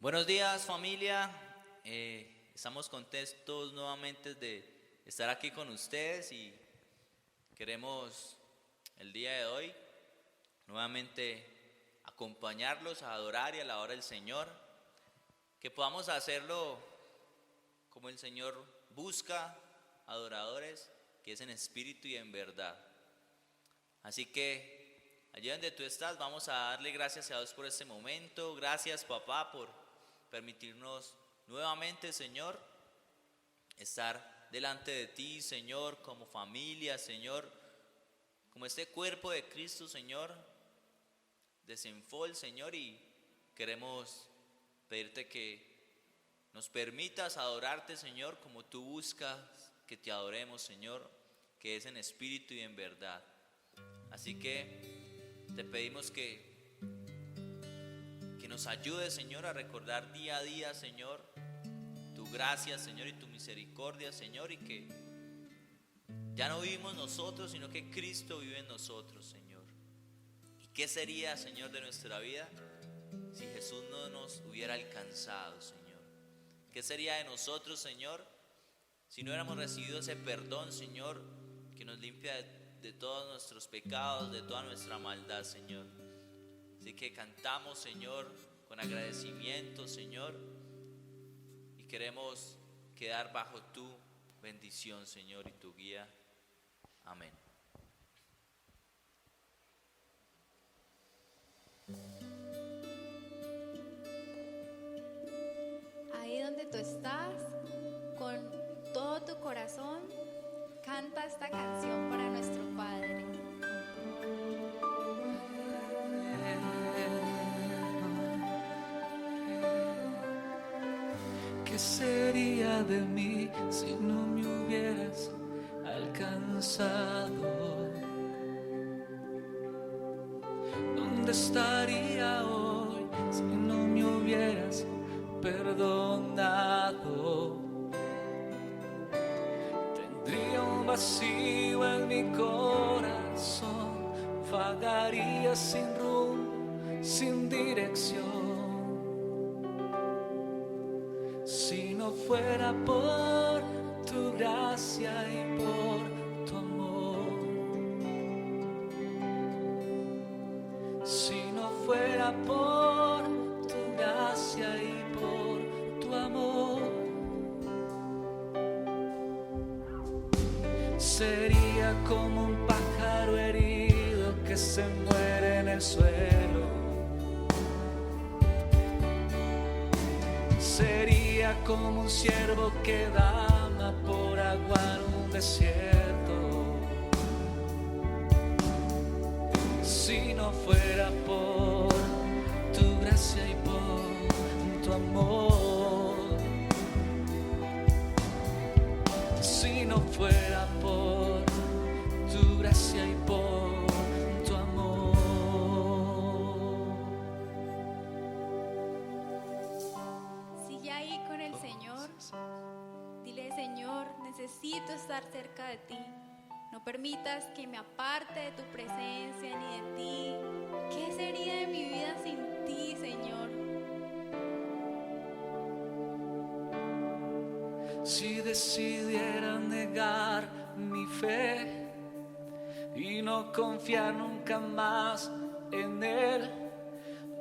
Buenos días, familia. Estamos contentos nuevamente de estar aquí con ustedes y queremos el día de hoy nuevamente acompañarlos a adorar y a alabar al Señor, que podamos hacerlo como el Señor busca adoradores, que es en espíritu y en verdad. Así que allí donde tú estás, vamos a darle gracias a Dios por este momento. Gracias, papá, por permitirnos nuevamente, Señor, estar delante de ti, Señor, como familia, Señor, como este cuerpo de Cristo, Señor, de Senfol, Señor, y queremos pedirte que nos permitas adorarte, Señor, como tú buscas que te adoremos, Señor, que es en espíritu y en verdad. Así que te pedimos que nos ayudes, Señor, a recordar día a día, Señor, tu gracia, Señor, y tu misericordia, Señor, y que ya no vivimos nosotros, sino que Cristo vive en nosotros, Señor. ¿Y qué sería, Señor, de nuestra vida si Jesús no nos hubiera alcanzado, Señor? ¿Qué sería de nosotros, Señor, si no hubiéramos recibido ese perdón, Señor, que nos limpia de todos nuestros pecados, de toda nuestra maldad, Señor? Así que cantamos, Señor, con agradecimiento, Señor, y queremos quedar bajo tu bendición, Señor, y tu guía. Amén. Ahí donde tú estás, con todo tu corazón, canta esta canción para nuestro Padre. ¿Qué sería de mí si no me hubieras alcanzado? ¿Dónde estaría hoy si no me hubieras perdonado? Tendría un vacío en mi corazón, vagaría sin rumbo, sin dirección. Si no fuera por tu gracia y por tu amor, si no fuera por tu gracia y por tu amor, sería como un pájaro herido que se muere en el suelo. Sería como un ciervo que dama por agua en un desierto. Si no fuera por tu gracia y por tu amor, si no fuera por tu gracia y por tu amor. Sigue ahí con el Señor. Dile: Señor, necesito estar cerca de ti. No permitas que me aparte de tu presencia ni de ti. ¿Qué sería de mi vida sin ti, Señor? Si decidiera negar mi fe y no confiar nunca más en Él,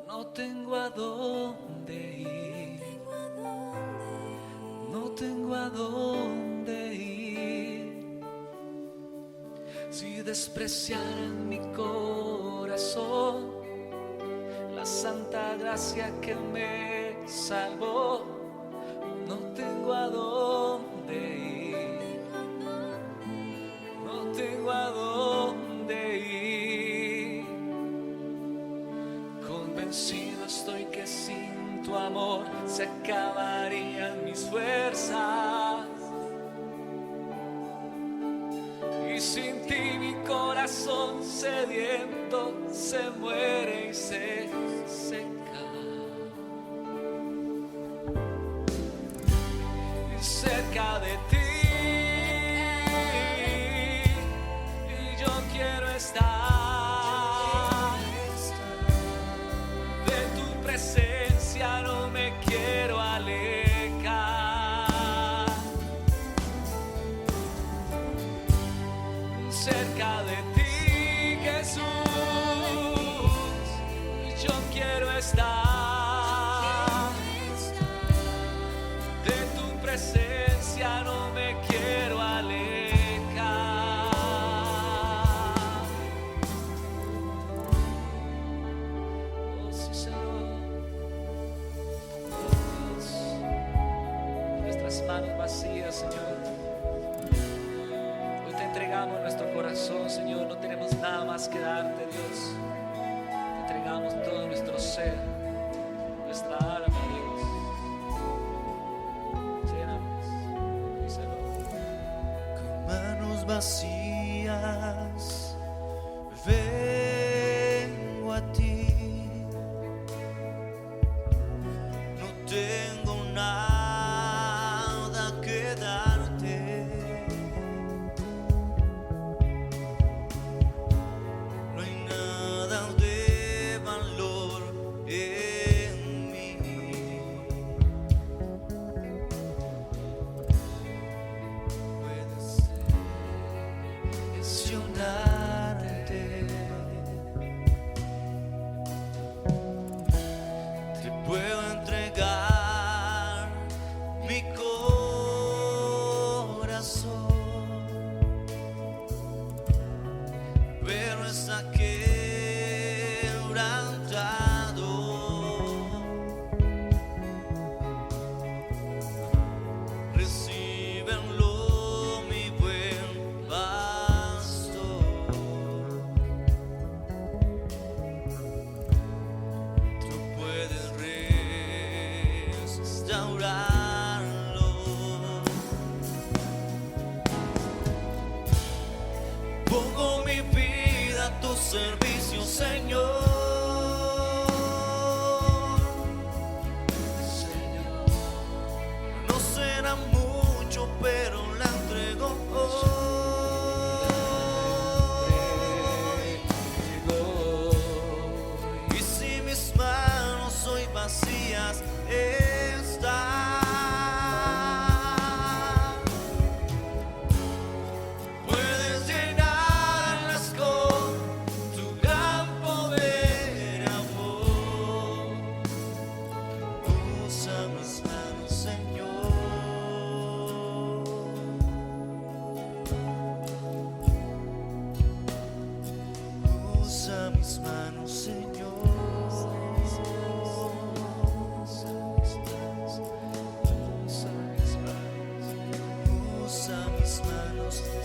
no tengo a dónde ir, no tengo a dónde ir. Si despreciara en mi corazón la santa gracia que me salvó, no tengo a dónde ir, no tengo a dónde ir. Convencido estoy que sin tu amor se acabarían mis fuerzas, y sin ti mi corazón sediento se muere y se seca. Cerca de ti, y yo quiero estar. De tu presencia no me quiero estar. De tu presencia no me quiero alejar. Oh sí, Señor. Oh Dios, nuestras manos vacías, Señor. Hoy te entregamos nuestro corazón, Señor. No tenemos nada más que darte, Dios. Te entregamos todo nuestro ser, nuestra alma, Dios. Llénanos, díselo. Con manos vacías vengo a ti. No tengo nada que darte. No hay nada de valor en mí. Puedes lesionarte. Te puedo entregar mi corazón, pero está quebrantado. Recíbenlo, mi buen pastor. Tú puedes restaurarlo. Pongo mi vida a tu servicio, Señor. No será mucho, pero la entrego hoy. Y si mis manos hoy vacías están, puedes llenarlas con tu gran poder y amor. Usa mis manos, Señor. Usa mis manos, Señor. Usa mis manos, Señor.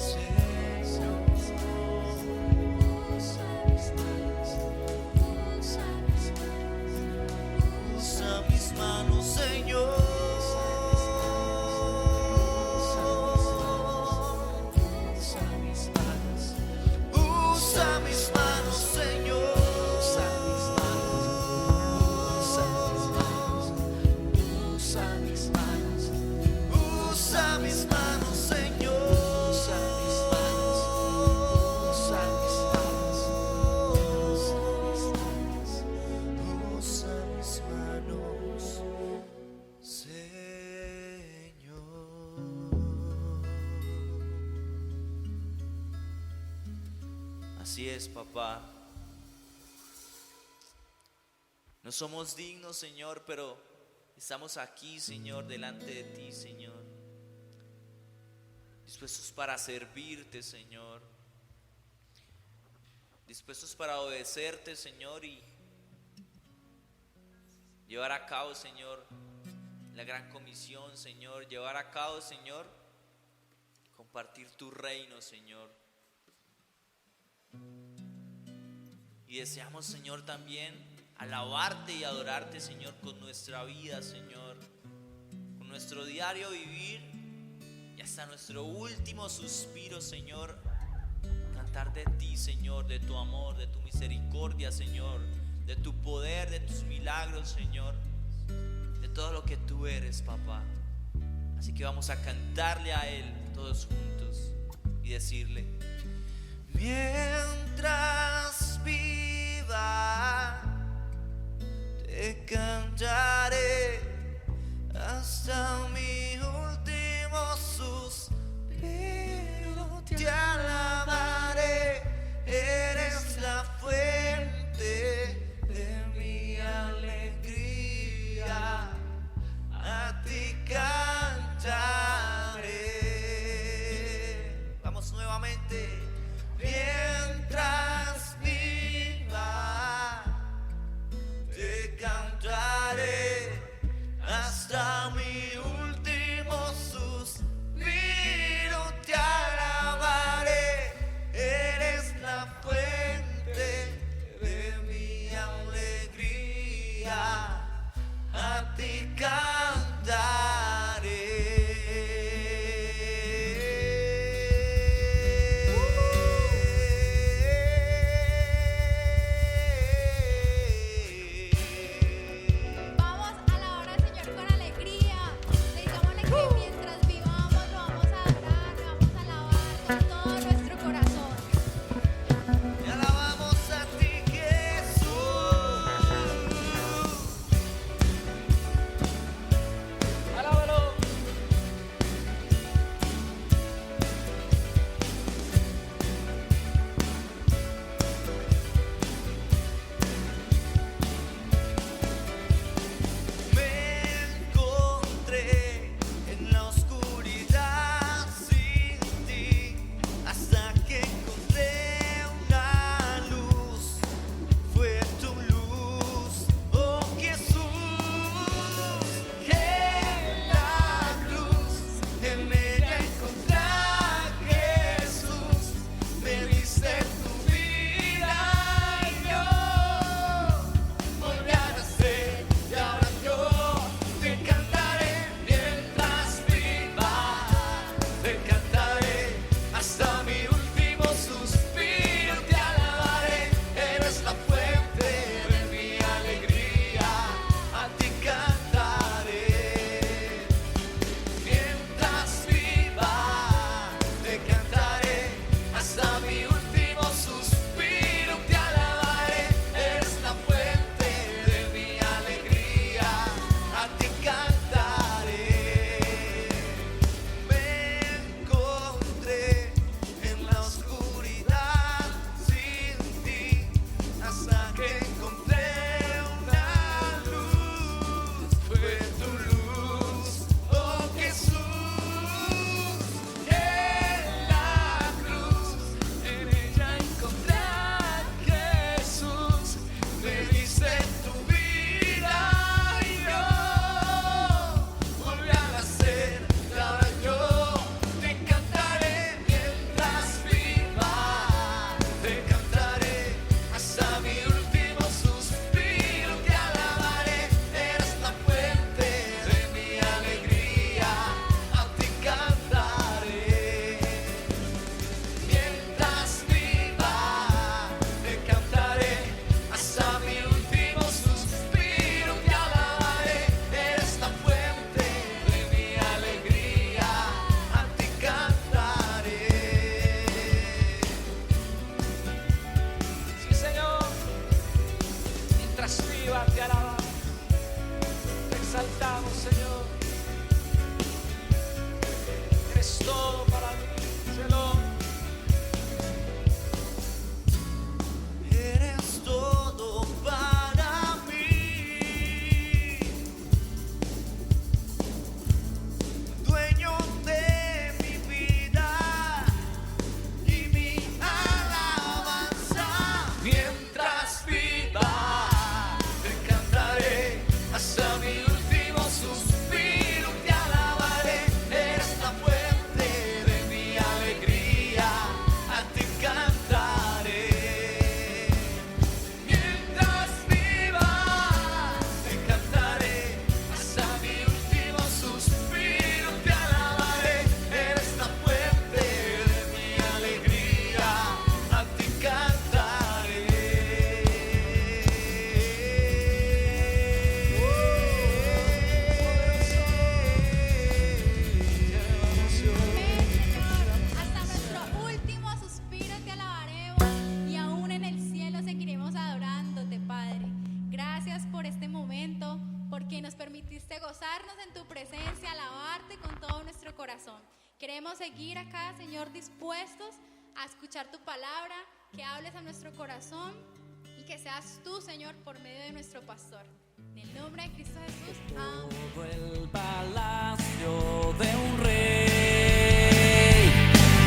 Usa mis manos, Señor. Usa mis manos, Señor. Usa mis manos, Señor. Usa mis manos, Señor. Así es, papá. No somos dignos, Señor, pero estamos aquí, Señor, delante de ti, Señor. Dispuestos para servirte, Señor. Dispuestos para obedecerte, Señor, y llevar a cabo, Señor, la gran comisión, Señor. Llevar a cabo, Señor, compartir tu reino, Señor. Y deseamos, Señor, también alabarte y adorarte, Señor, con nuestra vida, Señor, con nuestro diario vivir y hasta nuestro último suspiro, Señor. Cantar de ti, Señor, de tu amor, de tu misericordia, Señor, de tu poder, de tus milagros, Señor, de todo lo que tú eres, papá. Así que vamos a cantarle a Él todos juntos y decirle: Mientras viva, te cantaré hasta mi último suspiro. Te alabaré, eres la fuente de mi alegría. mientras viva te alabamos, te exaltamos, Señor. Eres todo para mí, Señor. Eres todo para mí, dueño de mi vida y mi alabanza. Mientras viva, te cantaré hasta mi último suspiro, te alabaré. Eres la fuente de mi alegría, a ti cantaré. Mientras viva, te cantaré hasta mi último suspiro, te alabaré. Eres la fuente de mi alegría, a ti cantaré. Amén, Señor. Hasta nuestro último suspiro te alabaremos y aún en el cielo seguiremos adorándote, Padre. Gracias por este momento, porque nos permitiste gozarnos en tu presencia, alabarte con todo nuestro corazón. Queremos seguir acá, Señor, dispuestos a escuchar tu palabra, que hables a nuestro corazón y que seas tú, Señor, por medio de nuestro pastor. En el nombre de Cristo Jesús, amén. Todo el palacio de un rey.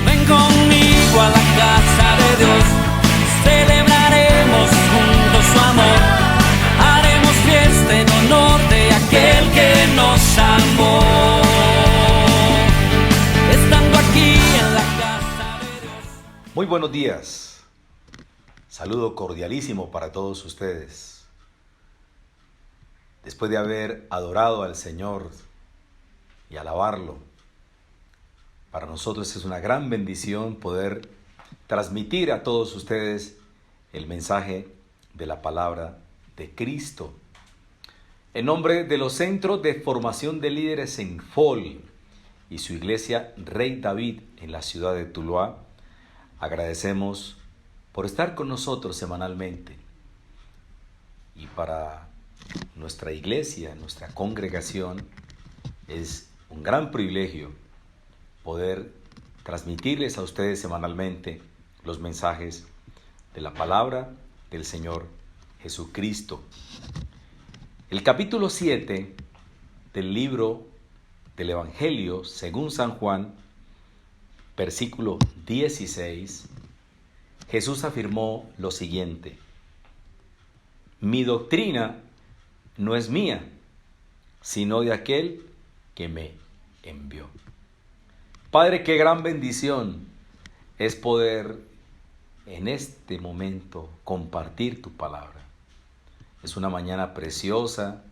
Ven conmigo a la casa de Dios. Celebraremos juntos su amor. Haremos fiesta en honor de aquel que nos amó. Estando aquí en la casa de Dios. Muy buenos días. Saludo cordialísimo para todos ustedes. Después de haber adorado al Señor y alabarlo, para nosotros es una gran bendición poder transmitir a todos ustedes el mensaje de la palabra de Cristo. En nombre de los Centros de Formación de Líderes en FOL y su iglesia Rey David en la ciudad de Tuluá, agradecemos por estar con nosotros semanalmente. Y para nuestra iglesia, nuestra congregación, es un gran privilegio poder transmitirles a ustedes semanalmente los mensajes de la palabra del Señor Jesucristo. El capítulo 7 del libro del Evangelio según San Juan, versículo 16, Jesús afirmó lo siguiente: mi doctrina no es mía, sino de aquel que me envió. Padre, qué gran bendición es poder en este momento compartir tu palabra. Es una mañana preciosa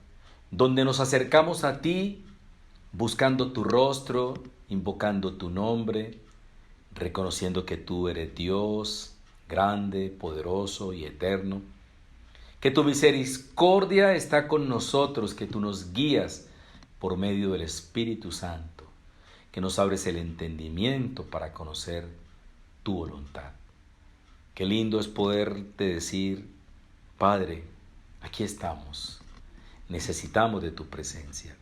donde nos acercamos a ti buscando tu rostro, invocando tu nombre, reconociendo que tú eres Dios, grande, poderoso y eterno. Que tu misericordia está con nosotros, que tú nos guías por medio del Espíritu Santo, que nos abres el entendimiento para conocer tu voluntad. Qué lindo es poderte decir: Padre, aquí estamos, necesitamos de tu presencia,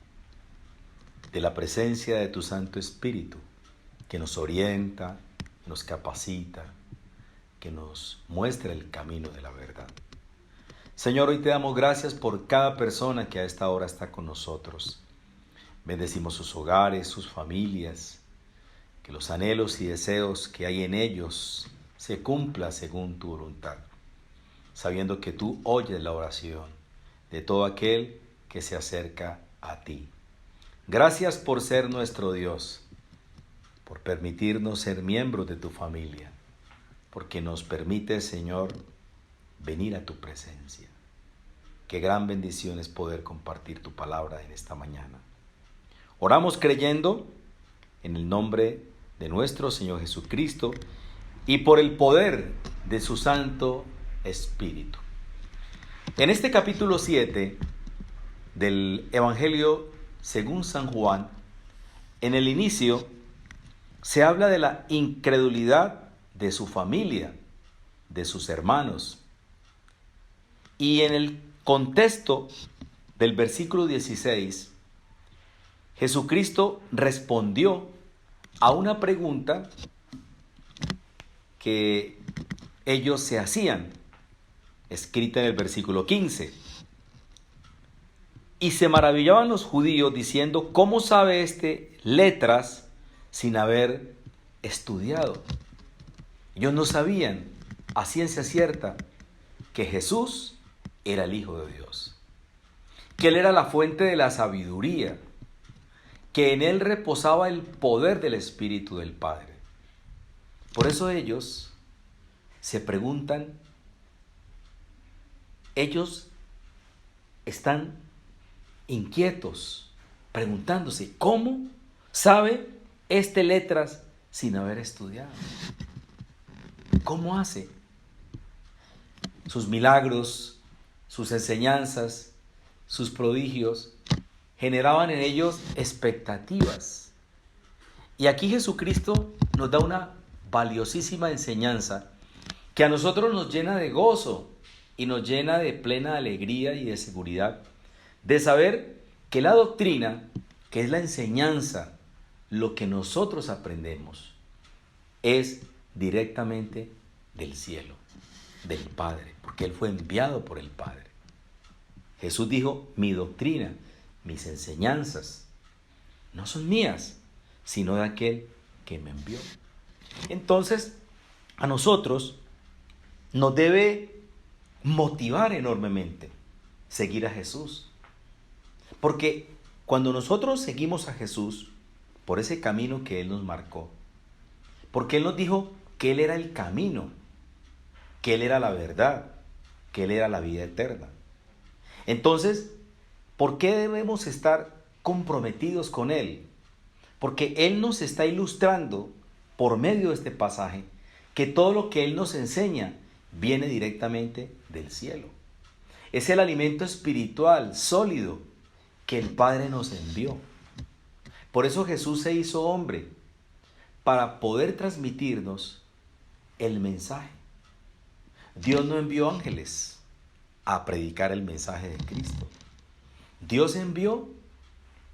de la presencia de tu Santo Espíritu, que nos orienta, nos capacita, que nos muestra el camino de la verdad. Señor, hoy te damos gracias por cada persona que a esta hora está con nosotros. Bendecimos sus hogares, sus familias, que los anhelos y deseos que hay en ellos se cumplan según tu voluntad, sabiendo que tú oyes la oración de todo aquel que se acerca a ti. Gracias por ser nuestro Dios, por permitirnos ser miembros de tu familia, porque nos permite, Señor, venir a tu presencia. Qué gran bendición es poder compartir tu palabra en esta mañana. Oramos creyendo en el nombre de nuestro Señor Jesucristo y por el poder de su Santo Espíritu. En este capítulo 7 del Evangelio según San Juan, en el inicio se habla de la incredulidad de su familia, de sus hermanos. Y en el contexto del versículo 16, Jesucristo respondió a una pregunta que ellos se hacían, escrita en el versículo 15. Y se maravillaban los judíos diciendo, ¿cómo sabe este letras sin haber estudiado? Ellos no sabían a ciencia cierta que Jesús era el Hijo de Dios, que Él era la fuente de la sabiduría, que en Él reposaba el poder del Espíritu del Padre. Por eso ellos se preguntan, ellos están inquietos, preguntándose, ¿cómo sabe este letras sin haber estudiado? ¿Cómo hace? Sus milagros, sus enseñanzas, sus prodigios generaban en ellos expectativas. Y aquí Jesucristo nos da una valiosísima enseñanza que a nosotros nos llena de gozo y nos llena de plena alegría y de seguridad de saber que la doctrina, que es la enseñanza, lo que nosotros aprendemos, es directamente del cielo, del Padre, porque Él fue enviado por el Padre. Jesús dijo, mi doctrina, mis enseñanzas, no son mías, sino de aquel que me envió. Entonces, a nosotros nos debe motivar enormemente seguir a Jesús. Porque cuando nosotros seguimos a Jesús por ese camino que Él nos marcó, porque Él nos dijo que Él era el camino, que Él era la verdad, que Él era la vida eterna. Entonces, ¿por qué debemos estar comprometidos con Él? Porque Él nos está ilustrando por medio de este pasaje que todo lo que Él nos enseña viene directamente del cielo. Es el alimento espiritual sólido que el Padre nos envió. Por eso Jesús se hizo hombre, para poder transmitirnos el mensaje. Dios no envió ángeles a predicar el mensaje de Cristo. Dios envió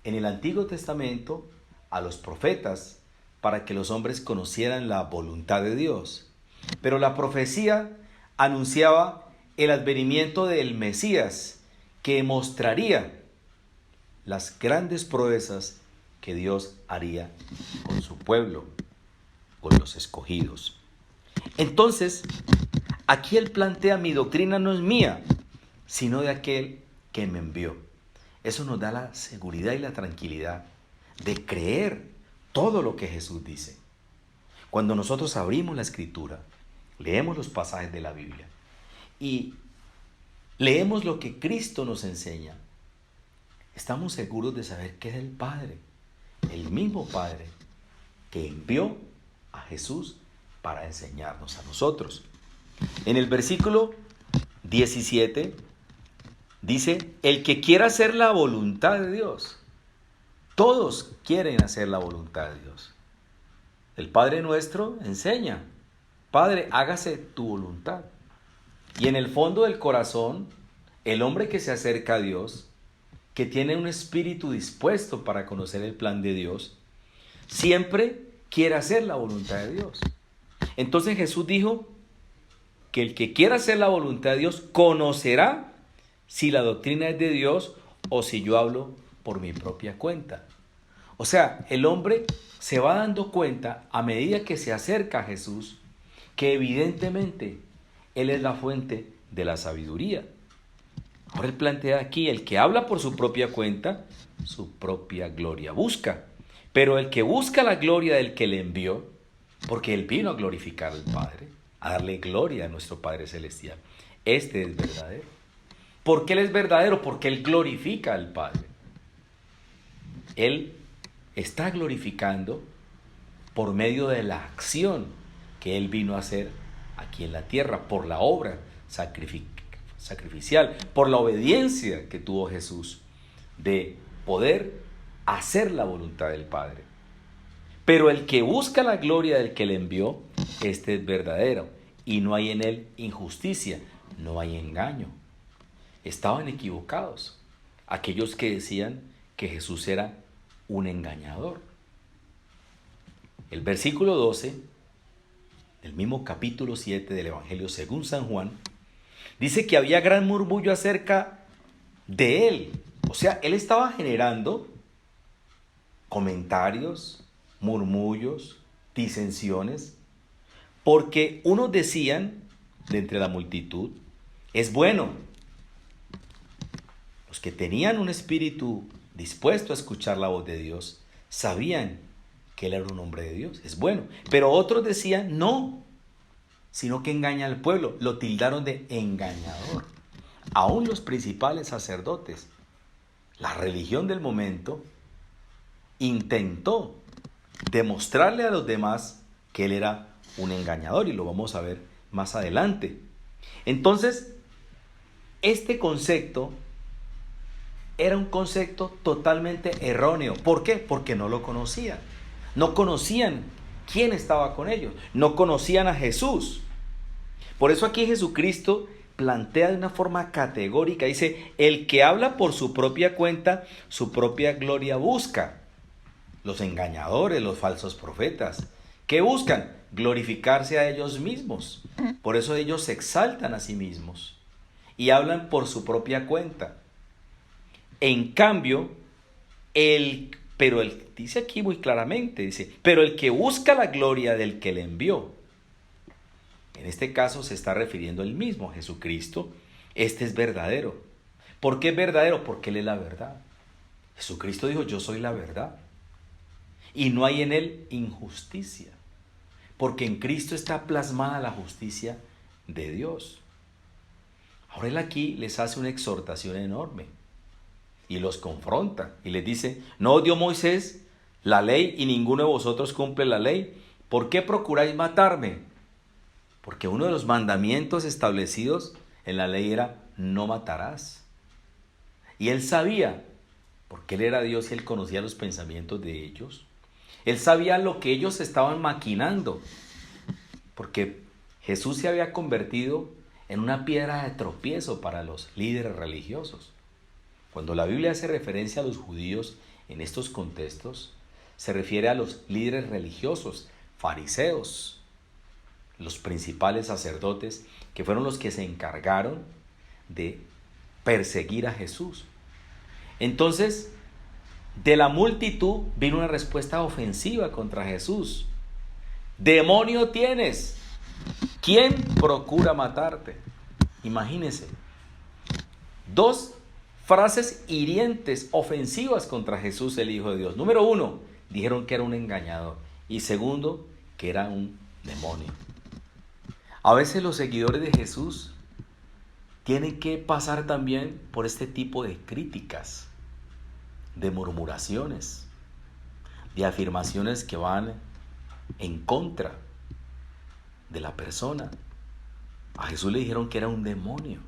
en el Antiguo Testamento a los profetas para que los hombres conocieran la voluntad de Dios. Pero la profecía anunciaba el advenimiento del Mesías, que mostraría las grandes proezas que Dios haría con su pueblo, con los escogidos. Entonces, aquí Él plantea, mi doctrina no es mía, sino de aquel que me envió. Eso nos da la seguridad y la tranquilidad de creer todo lo que Jesús dice. Cuando nosotros abrimos la Escritura, leemos los pasajes de la Biblia y leemos lo que Cristo nos enseña, estamos seguros de saber que es el Padre, el mismo Padre que envió a Jesús para enseñarnos a nosotros. En el versículo 17 dice, el que quiera hacer la voluntad de Dios. Todos quieren hacer la voluntad de Dios. El Padre nuestro enseña, Padre, hágase tu voluntad. Y en el fondo del corazón, el hombre que se acerca a Dios, que tiene un espíritu dispuesto para conocer el plan de Dios, siempre quiere hacer la voluntad de Dios. Entonces Jesús dijo que el que quiera hacer la voluntad de Dios conocerá si la doctrina es de Dios o si yo hablo por mi propia cuenta. O sea, el hombre se va dando cuenta a medida que se acerca a Jesús que evidentemente Él es la fuente de la sabiduría. Ahora Él plantea aquí, el que habla por su propia cuenta, su propia gloria busca. Pero el que busca la gloria del que le envió, porque Él vino a glorificar al Padre, a darle gloria a nuestro Padre Celestial. Este es verdadero. ¿Por qué Él es verdadero? Porque Él glorifica al Padre. Él está glorificando por medio de la acción que Él vino a hacer aquí en la tierra, por la obra sacrificial, por la obediencia que tuvo Jesús de poder hacer la voluntad del Padre. Pero el que busca la gloria del que le envió, este es verdadero, y no hay en él injusticia, no hay engaño. estaban equivocados. Aquellos que decían que Jesús era un engañador. El versículo 12 del mismo capítulo 7 del Evangelio según San Juan dice que había gran murmullo acerca de él. O sea, él estaba generando comentarios, murmullos, disensiones, porque unos decían de entre la multitud, es bueno. Los que tenían un espíritu dispuesto a escuchar la voz de Dios sabían que él era un hombre de Dios, es bueno. Pero otros decían no, sino que engaña al pueblo. Lo tildaron de engañador. Aún los principales sacerdotes, la religión del momento, intentó demostrarle a los demás que él era un engañador, y lo vamos a ver más adelante. Entonces, este concepto era un concepto totalmente erróneo. ¿Por qué? Porque no lo conocían. No conocían quién estaba con ellos. No conocían a Jesús. Por eso aquí Jesucristo plantea de una forma categórica. Dice, el que habla por su propia cuenta, su propia gloria busca. Los engañadores, los falsos profetas, ¿qué buscan? Glorificarse a ellos mismos. Por eso ellos se exaltan a sí mismos y hablan por su propia cuenta. En cambio, pero él dice aquí muy claramente, dice, pero el que busca la gloria del que le envió. En este caso se está refiriendo él mismo, a Jesucristo. Este es verdadero. ¿Por qué es verdadero? Porque él es la verdad. Jesucristo dijo, yo soy la verdad. Y no hay en él injusticia. Porque en Cristo está plasmada la justicia de Dios. Ahora él aquí les hace una exhortación enorme. Y los confronta. Y les dice, ¿no os dio Moisés la ley y ninguno de vosotros cumple la ley? ¿Por qué procuráis matarme? Porque uno de los mandamientos establecidos en la ley era, no matarás. Y él sabía, porque él era Dios y él conocía los pensamientos de ellos. Él sabía lo que ellos estaban maquinando, porque Jesús se había convertido en una piedra de tropiezo para los líderes religiosos. Cuando la Biblia hace referencia a los judíos en estos contextos, se refiere a los líderes religiosos, fariseos, los principales sacerdotes, que fueron los que se encargaron de perseguir a Jesús. Entonces, de la multitud vino una respuesta ofensiva contra Jesús. ¡Demonio tienes! ¿Quién procura matarte? Imagínense. Dos frases hirientes, ofensivas contra Jesús, el Hijo de Dios. Número uno, dijeron que era un engañador. Y segundo, que era un demonio. A veces los seguidores de Jesús tienen que pasar también por este tipo de críticas, de murmuraciones, de afirmaciones que van en contra de la persona. A Jesús le dijeron que era un demonio,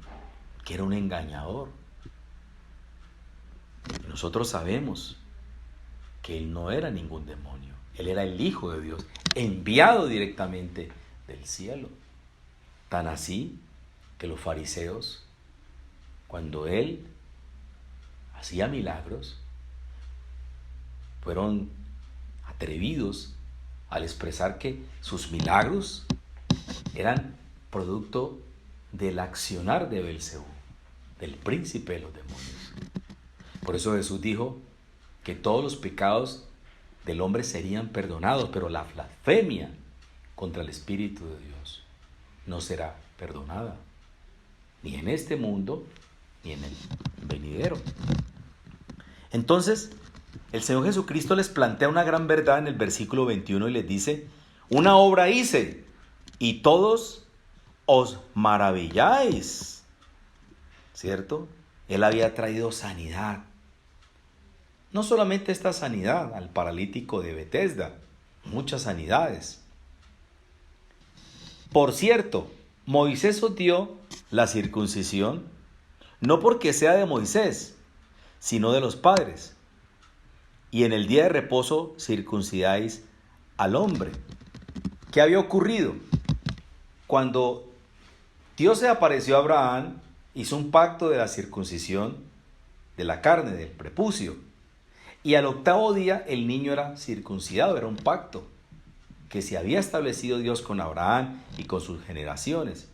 que era un engañador. Y nosotros sabemos que él no era ningún demonio. Él era el Hijo de Dios, enviado directamente del cielo. Tan así que los fariseos, cuando él hacía milagros, fueron atrevidos al expresar que sus milagros eran producto del accionar de Belcebú, del príncipe de los demonios. Por eso Jesús dijo que todos los pecados del hombre serían perdonados, pero la blasfemia contra el Espíritu de Dios no será perdonada, ni en este mundo, ni en el venidero. Entonces, el Señor Jesucristo les plantea una gran verdad en el versículo 21 y les dice, una obra hice y todos os maravilláis, ¿cierto? Él había traído sanidad. No solamente esta sanidad al paralítico de Betesda, muchas sanidades. Por cierto, Moisés os dio la circuncisión, no porque sea de Moisés, sino de los padres. Y en el día de reposo circuncidáis al hombre. ¿Qué había ocurrido? Cuando Dios se apareció a Abraham hizo un pacto de la circuncisión de la carne, del prepucio. Y al octavo día el niño era circuncidado, era un pacto que se había establecido Dios con Abraham y con sus generaciones.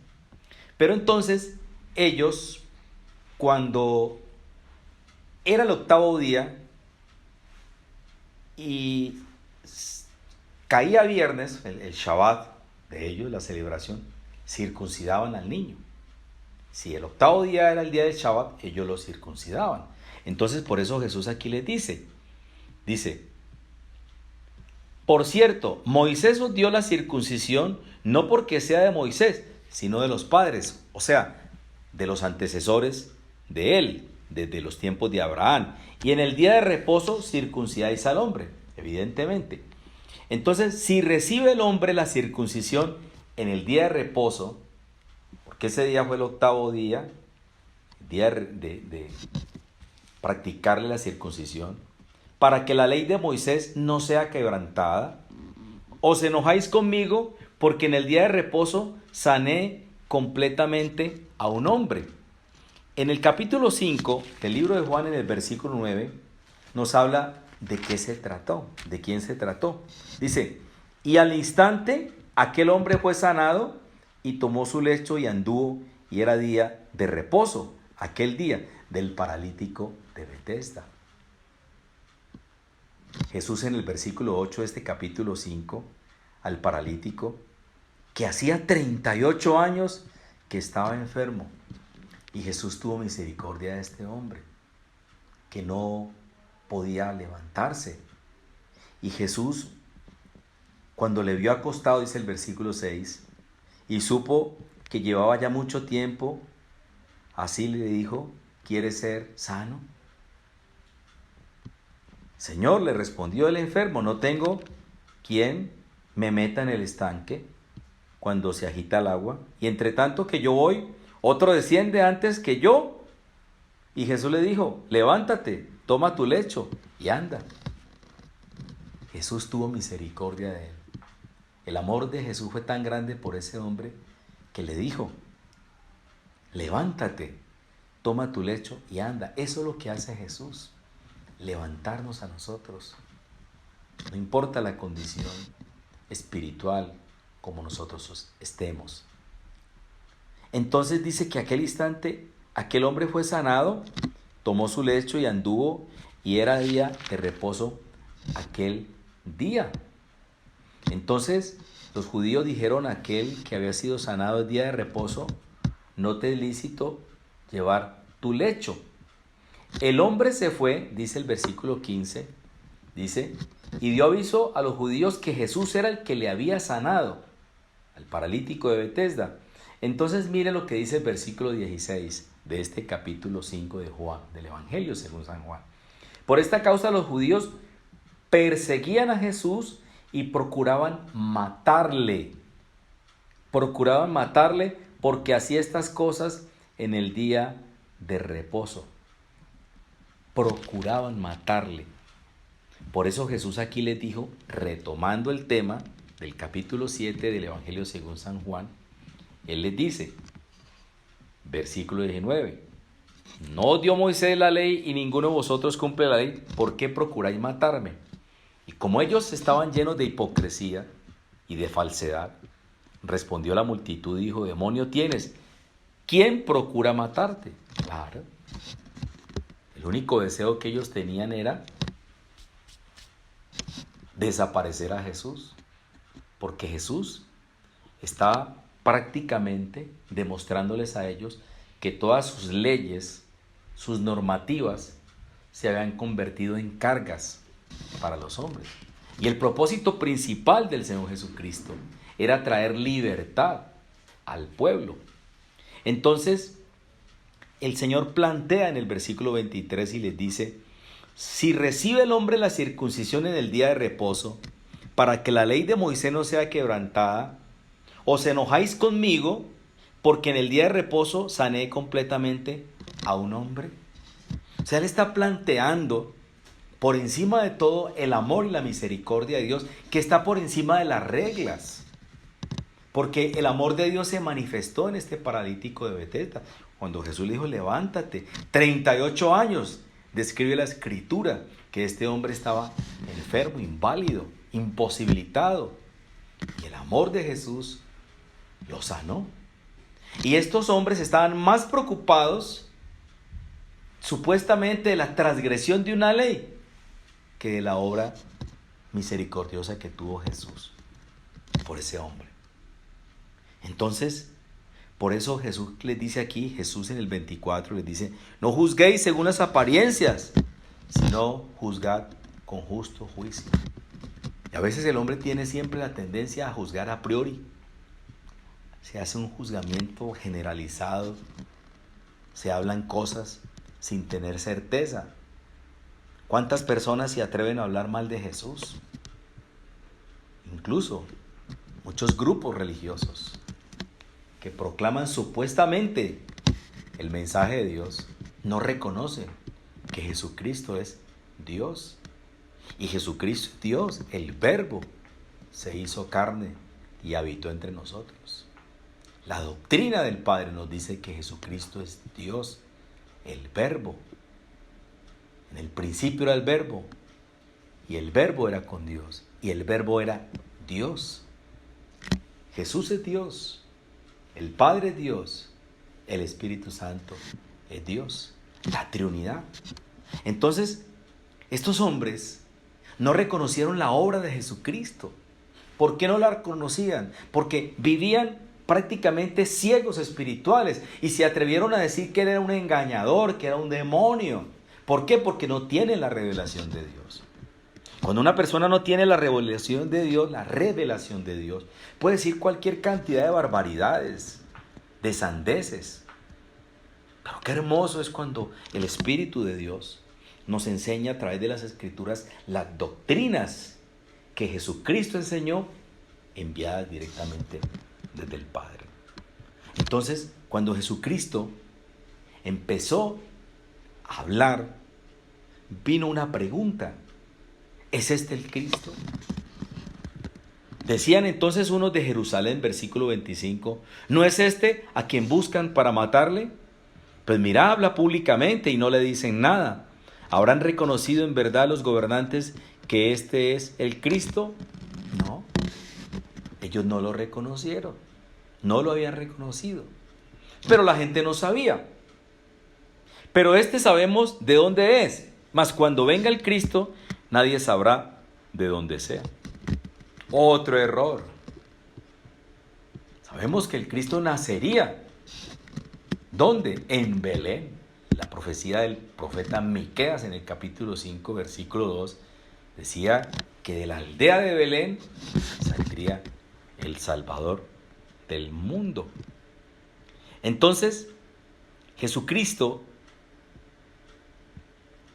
Pero entonces ellos, cuando era el octavo día y caía viernes, el Shabbat de ellos, la celebración, circuncidaban al niño. Si el octavo día era el día del Shabbat, ellos lo circuncidaban. Entonces por eso Jesús aquí les dice, por cierto, Moisés os dio la circuncisión no porque sea de Moisés, sino de los padres, o sea, de los antecesores de él, desde los tiempos de Abraham. Y en el día de reposo circuncidáis al hombre, evidentemente. Entonces, si recibe el hombre la circuncisión en el día de reposo, porque ese día fue el octavo día, el día de practicarle la circuncisión, para que la ley de Moisés no sea quebrantada, os enojáis conmigo porque en el día de reposo sané completamente a un hombre. En el capítulo 5 del libro de Juan, en el versículo 9, nos habla de qué se trató, de quién se trató. Dice, y al instante aquel hombre fue sanado y tomó su lecho y anduvo, y era día de reposo, aquel día del paralítico de Betesda. Jesús en el versículo 8 de este capítulo 5, al paralítico, que hacía 38 años que estaba enfermo, y Jesús tuvo misericordia de este hombre, que no podía levantarse. Y Jesús, cuando le vio acostado, dice el versículo 6, y supo que llevaba ya mucho tiempo, así le dijo, ¿quieres ser sano? Señor, le respondió el enfermo, no tengo quien me meta en el estanque cuando se agita el agua, y entre tanto que yo voy, otro desciende antes que yo. Y Jesús le dijo, levántate, toma tu lecho y anda. Jesús tuvo misericordia de él. El amor de Jesús fue tan grande por ese hombre que le dijo, levántate, toma tu lecho y anda. Eso es lo que hace Jesús, levantarnos a nosotros. No importa la condición espiritual como nosotros estemos. Entonces dice que aquel instante, aquel hombre fue sanado, tomó su lecho y anduvo, y era día de reposo aquel día. Entonces los judíos dijeron a aquel que había sido sanado el día de reposo, no te es lícito llevar tu lecho. El hombre se fue, dice el versículo 15, dice, y dio aviso a los judíos que Jesús era el que le había sanado al paralítico de Betesda. Entonces mire lo que dice el versículo 16 de este capítulo 5 de Juan, del Evangelio según San Juan. Por esta causa los judíos perseguían a Jesús y procuraban matarle. Procuraban matarle porque hacía estas cosas en el día de reposo. Procuraban matarle. Por eso Jesús aquí les dijo, retomando el tema del capítulo 7 del Evangelio según San Juan, Él les dice, versículo 19, no os dio Moisés la ley y ninguno de vosotros cumple la ley, ¿por qué procuráis matarme? Y como ellos estaban llenos de hipocresía y de falsedad, respondió la multitud y dijo, demonio tienes, ¿quién procura matarte? Claro, el único deseo que ellos tenían era desaparecer a Jesús, porque Jesús estaba prácticamente demostrándoles a ellos que todas sus leyes, sus normativas, se habían convertido en cargas para los hombres. Y el propósito principal del Señor Jesucristo era traer libertad al pueblo. Entonces, el Señor plantea en el versículo 23 y les dice, si recibe el hombre la circuncisión en el día de reposo, para que la ley de Moisés no sea quebrantada, os enojáis conmigo, porque en el día de reposo sané completamente a un hombre. O sea, Él está planteando por encima de todo el amor y la misericordia de Dios, que está por encima de las reglas. Porque el amor de Dios se manifestó en este paralítico de Betesda. Cuando Jesús le dijo, levántate, 38 años, describe la escritura que este hombre estaba enfermo, inválido, imposibilitado. Y el amor de Jesús lo sanó. Y estos hombres estaban más preocupados supuestamente de la transgresión de una ley que de la obra misericordiosa que tuvo Jesús por ese hombre. Entonces, por eso Jesús les dice aquí, Jesús en el 24 les dice, no juzguéis según las apariencias, sino juzgad con justo juicio. Y a veces el hombre tiene siempre la tendencia a juzgar a priori. Se hace un juzgamiento generalizado, se hablan cosas sin tener certeza. ¿Cuántas personas se atreven a hablar mal de Jesús? Incluso muchos grupos religiosos que proclaman supuestamente el mensaje de Dios, no reconocen que Jesucristo es Dios. Y Jesucristo es Dios, el Verbo, se hizo carne y habitó entre nosotros. La doctrina del Padre nos dice que Jesucristo es Dios, el Verbo. En el principio era el Verbo, y el Verbo era con Dios, y el Verbo era Dios. Jesús es Dios, el Padre es Dios, el Espíritu Santo es Dios, la Trinidad. Entonces, estos hombres no reconocieron la obra de Jesucristo. ¿Por qué no la reconocían? Porque vivían prácticamente ciegos espirituales y se atrevieron a decir que era un engañador, que era un demonio. ¿Por qué? Porque no tienen la revelación de Dios. Cuando una persona no tiene la revelación de Dios, puede decir cualquier cantidad de barbaridades, de sandeces. Pero qué hermoso es cuando el Espíritu de Dios nos enseña a través de las Escrituras las doctrinas que Jesucristo enseñó, enviadas directamente desde el Padre. Entonces, cuando Jesucristo empezó a hablar, vino una pregunta: ¿es este el Cristo? Decían entonces unos de Jerusalén, versículo 25, ¿no es este a quien buscan para matarle? Pues mira, habla públicamente y no le dicen nada. ¿Habrán reconocido en verdad los gobernantes que este es el Cristo? No, ellos no lo reconocieron, no lo habían reconocido, pero la gente no sabía. Pero sabemos de dónde es, mas cuando venga el Cristo, nadie sabrá de dónde sea. Otro error. Sabemos que el Cristo nacería. ¿Dónde? En Belén. La profecía del profeta Miqueas en el capítulo 5, versículo 2, decía que de la aldea de Belén saldría el Salvador del mundo. Entonces, Jesucristo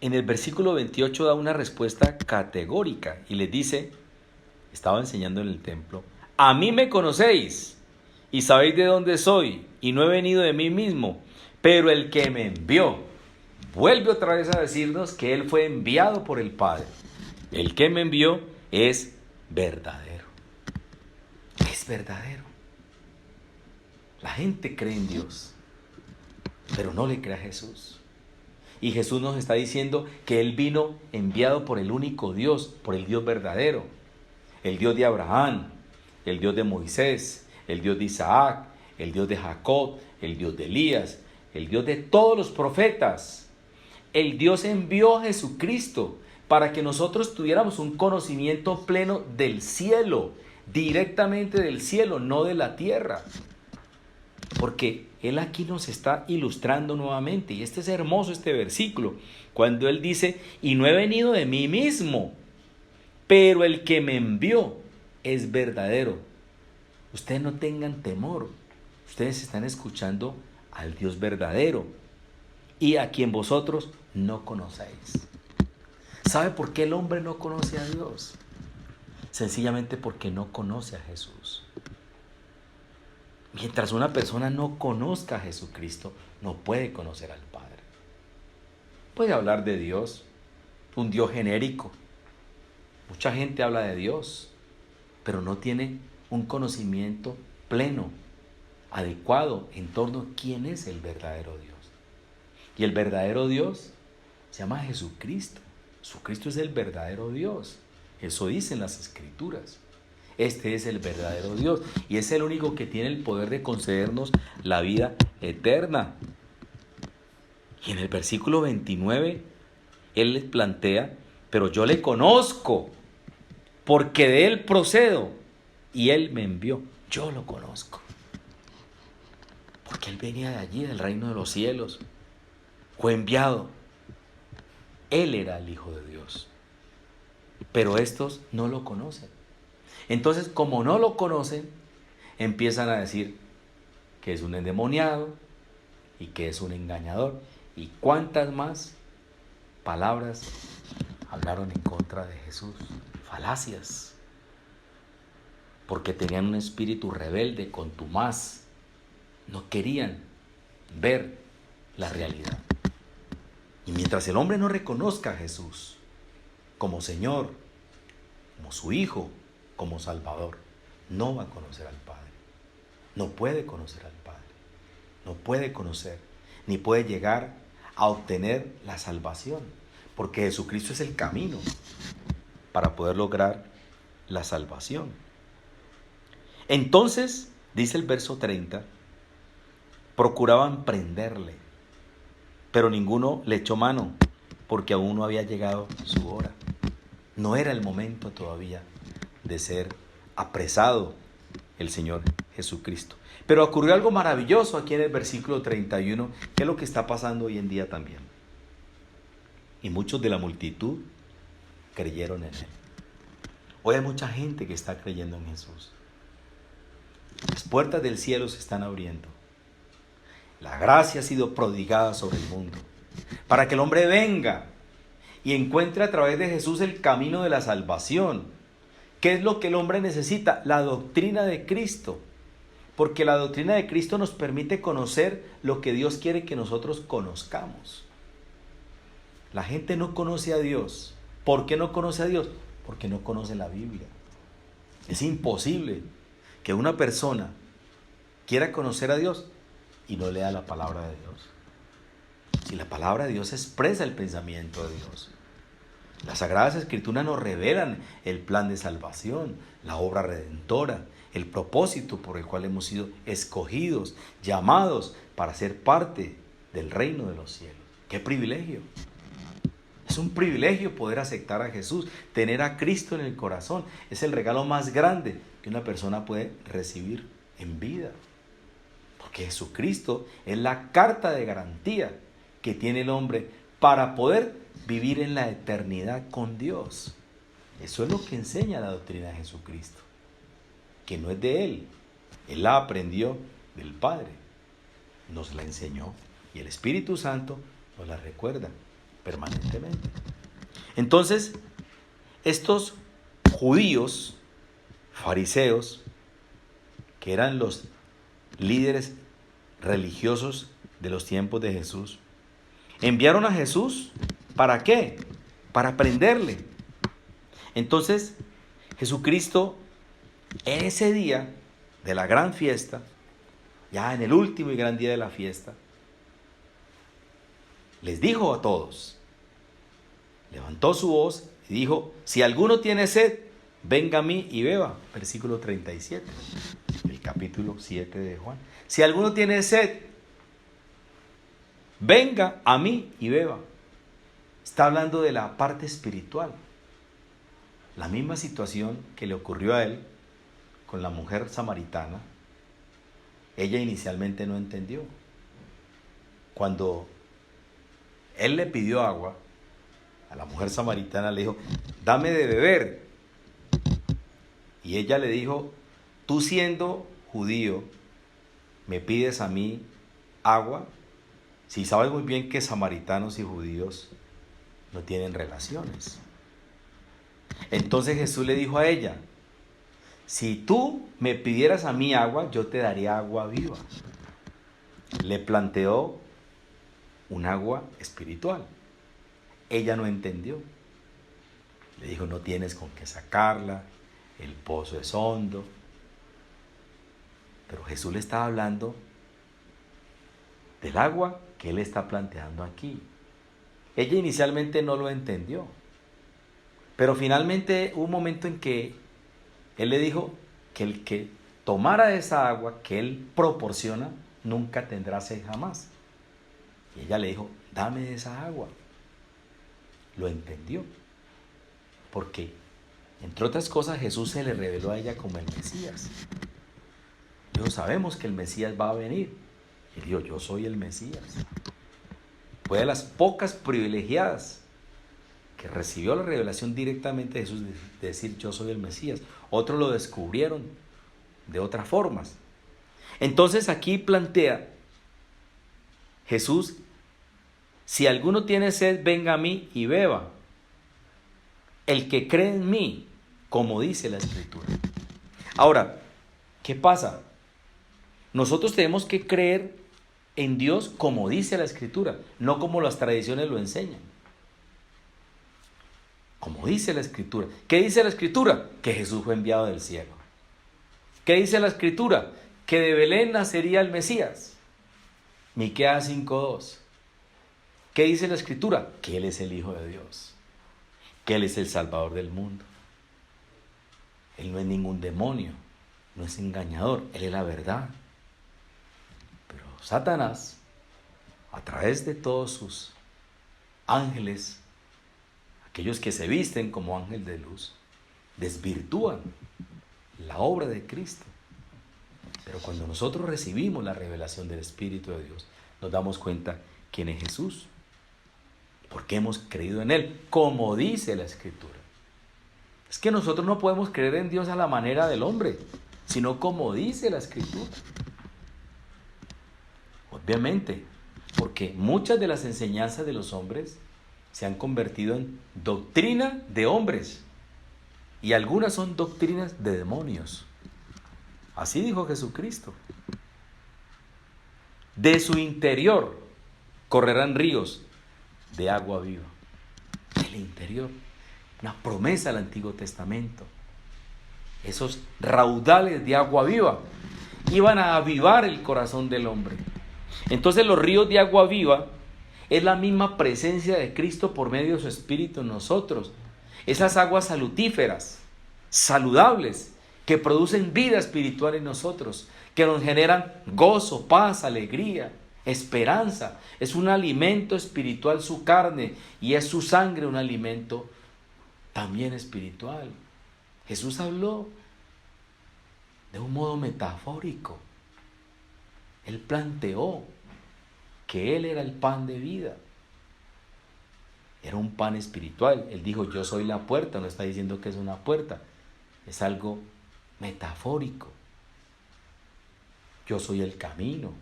en el versículo 28 da una respuesta categórica y les dice, estaba enseñando en el templo, a mí me conocéis y sabéis de dónde soy y no he venido de mí mismo, pero el que me envió, vuelve otra vez a decirnos que él fue enviado por el Padre. El que me envió es verdadero. Es verdadero. La gente cree en Dios, pero no le cree a Jesús. Y Jesús nos está diciendo que Él vino enviado por el único Dios, por el Dios verdadero. El Dios de Abraham, el Dios de Moisés, el Dios de Isaac, el Dios de Jacob, el Dios de Elías, el Dios de todos los profetas. El Dios envió a Jesucristo para que nosotros tuviéramos un conocimiento pleno del cielo, directamente del cielo, no de la tierra. Porque Él aquí nos está ilustrando nuevamente, y es hermoso este versículo, cuando Él dice, y no he venido de mí mismo, pero el que me envió es verdadero. Ustedes no tengan temor, ustedes están escuchando al Dios verdadero, y a quien vosotros no conocéis. ¿Sabe por qué el hombre no conoce a Dios? Sencillamente porque no conoce a Jesús. Mientras una persona no conozca a Jesucristo, no puede conocer al Padre. Puede hablar de Dios, un Dios genérico. Mucha gente habla de Dios, pero no tiene un conocimiento pleno. adecuado en torno a quién es el verdadero Dios. Y el verdadero Dios se llama Jesucristo. Jesucristo es el verdadero Dios. Eso dicen las Escrituras. Este es el verdadero Dios y es el único que tiene el poder de concedernos la vida eterna. Y en el versículo 29, Él les plantea, pero yo le conozco, porque de Él procedo, y Él me envió. Yo lo conozco, porque Él venía de allí, del reino de los cielos. Fue enviado. Él era el Hijo de Dios. Pero estos no lo conocen. Entonces, como no lo conocen, empiezan a decir que es un endemoniado y que es un engañador. ¿Y cuántas más palabras hablaron en contra de Jesús? Falacias. Porque tenían un espíritu rebelde, contumaz. No querían ver la realidad. Y mientras el hombre no reconozca a Jesús como Señor, como su Hijo, como Salvador, no va a conocer al Padre. No puede conocer al Padre. No puede conocer, ni puede llegar a obtener la salvación. Porque Jesucristo es el camino para poder lograr la salvación. Entonces, dice el verso 30, procuraban prenderle, pero ninguno le echó mano, porque aún no había llegado su hora. No era el momento todavía de ser apresado el Señor Jesucristo. Pero ocurrió algo maravilloso aquí en el versículo 31, que es lo que está pasando hoy en día también. Y muchos de la multitud creyeron en Él. Hoy hay mucha gente que está creyendo en Jesús. Las puertas del cielo se están abriendo. La gracia ha sido prodigada sobre el mundo, para que el hombre venga y encuentre a través de Jesús el camino de la salvación. ¿Qué es lo que el hombre necesita? La doctrina de Cristo. Porque la doctrina de Cristo nos permite conocer lo que Dios quiere que nosotros conozcamos. La gente no conoce a Dios. ¿Por qué no conoce a Dios? Porque no conoce la Biblia. Es imposible que una persona quiera conocer a Dios y no lea la palabra de Dios. Si la palabra de Dios expresa el pensamiento de Dios. Las Sagradas Escrituras nos revelan el plan de salvación, la obra redentora, el propósito por el cual hemos sido escogidos, llamados para ser parte del reino de los cielos. ¡Qué privilegio! Es un privilegio poder aceptar a Jesús, tener a Cristo en el corazón. Es el regalo más grande que una persona puede recibir en vida. Porque Jesucristo es la carta de garantía que tiene el hombre para poder vivir en la eternidad con Dios. Eso es lo que enseña la doctrina de Jesucristo, que no es de Él. Él la aprendió del Padre, nos la enseñó y el Espíritu Santo nos la recuerda permanentemente. Entonces, estos judíos, fariseos, que eran los líderes religiosos de los tiempos de Jesús, enviaron a Jesús, ¿para qué? Para prenderle. Entonces, Jesucristo, en ese día de la gran fiesta, ya en el último y gran día de la fiesta, les dijo a todos, levantó su voz y dijo, si alguno tiene sed, venga a mí y beba. Versículo 37, el capítulo 7 de Juan. Si alguno tiene sed, venga a mí y beba. Está hablando de la parte espiritual. La misma situación que le ocurrió a él con la mujer samaritana, ella inicialmente no entendió. Cuando él le pidió agua, a la mujer samaritana le dijo, dame de beber. Y ella le dijo, tú siendo judío, ¿me pides a mí agua? Si sabes muy bien que samaritanos y judíos no tienen relaciones. Entonces Jesús le dijo a ella, si tú me pidieras a mí agua, yo te daría agua viva. Le planteó un agua espiritual. Ella no entendió. Le dijo, no tienes con qué sacarla, el pozo es hondo. Pero Jesús le estaba hablando del agua que él está planteando aquí. Ella inicialmente no lo entendió, pero finalmente hubo un momento en que él le dijo que el que tomara esa agua que él proporciona nunca tendrá sed jamás. Y ella le dijo, dame esa agua. Lo entendió, porque entre otras cosas Jesús se le reveló a ella como el Mesías. Dijo, sabemos que el Mesías va a venir. Y dijo, yo soy el Mesías. Fue de las pocas privilegiadas que recibió la revelación directamente de Jesús, de decir yo soy el Mesías. Otros lo descubrieron de otras formas. Entonces aquí plantea Jesús, si alguno tiene sed, venga a mí y beba. El que cree en mí, como dice la Escritura. Ahora, ¿qué pasa? Nosotros tenemos que creer en Dios como dice la Escritura, no como las tradiciones lo enseñan. Como dice la Escritura. ¿Qué dice la Escritura? Que Jesús fue enviado del cielo. ¿Qué dice la Escritura? Que de Belén nacería el Mesías. Miqueas 5:2. ¿Qué dice la Escritura? Que Él es el Hijo de Dios. Que Él es el Salvador del mundo. Él no es ningún demonio, no es engañador, Él es la verdad. Pero Satanás, a través de todos sus ángeles, aquellos que se visten como ángel de luz, desvirtúan la obra de Cristo. Pero cuando nosotros recibimos la revelación del Espíritu de Dios, nos damos cuenta quién es Jesús, porque hemos creído en Él, como dice la Escritura. Es que nosotros no podemos creer en Dios a la manera del hombre, sino como dice la Escritura. Obviamente, porque muchas de las enseñanzas de los hombres se han convertido en doctrina de hombres, y algunas son doctrinas de demonios. Así dijo Jesucristo. De su interior correrán ríos de agua viva. Del interior. Una promesa del Antiguo Testamento. Esos raudales de agua viva iban a avivar el corazón del hombre. Entonces los ríos de agua viva es la misma presencia de Cristo por medio de su Espíritu en nosotros. Esas aguas salutíferas, saludables, que producen vida espiritual en nosotros, que nos generan gozo, paz, alegría, esperanza. Es un alimento espiritual su carne, y es su sangre un alimento también espiritual. Jesús habló de un modo metafórico. Él planteó que Él era el pan de vida. Era un pan espiritual. Él dijo, yo soy la puerta. No está diciendo que es una puerta. Es algo metafórico. Yo soy el camino.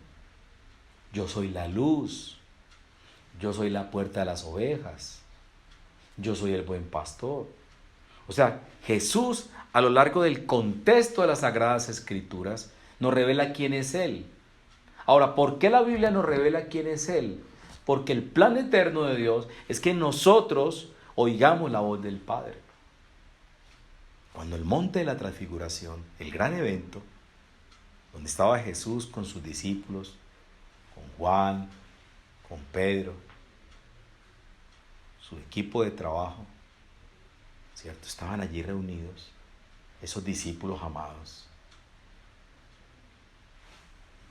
Yo soy la luz. Yo soy la puerta de las ovejas. Yo soy el buen pastor. O sea, Jesús, a lo largo del contexto de las Sagradas Escrituras, nos revela quién es Él. Ahora, ¿por qué la Biblia nos revela quién es Él? Porque el plan eterno de Dios es que nosotros oigamos la voz del Padre. Cuando el monte de la transfiguración, el gran evento, donde estaba Jesús con sus discípulos, con Juan, con Pedro, su equipo de trabajo, ¿cierto? Estaban allí reunidos, esos discípulos amados.